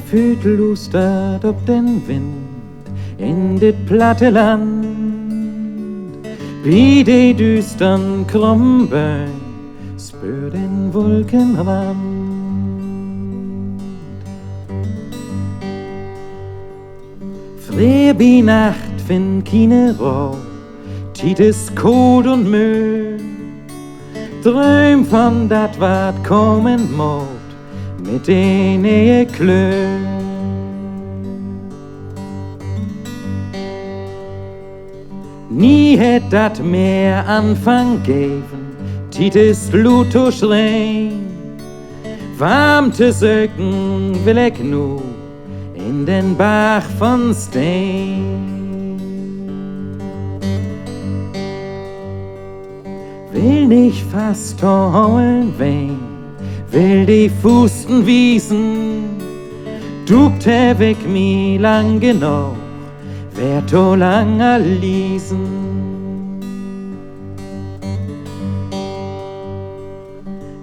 Fühlt lustert ob den Wind in dit platte Land, wie die düstern Krumböen spür den Wolkenrand. Früh bi Nacht find keine Ruhe, tiet is kalt und müh, träum von dat wat kommen mod mit den Klö. Nie hätt dat mehr Anfang geben, tiet is Luto schrein, warm te söken will ich nu in den Bach von Stein. Will nicht fast holen wen, will die Fusten wiesen, duckt er weg mi lang genug, wer to langer liesen.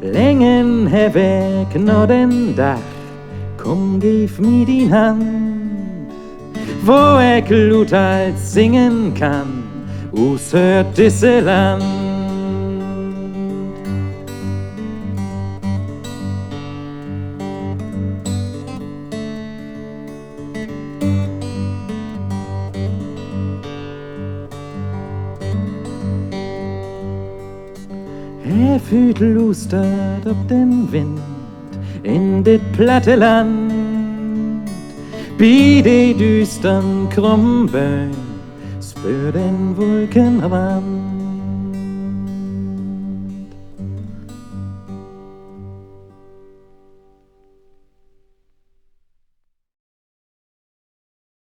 Längen her weg no den Dach, komm gib mi die Hand, wo ich Lut als singen kann, us hört disse Land. Fühlt lustert ob den Wind in dit platte Land, wie die düstern Krumböen spür den Wolkenrand.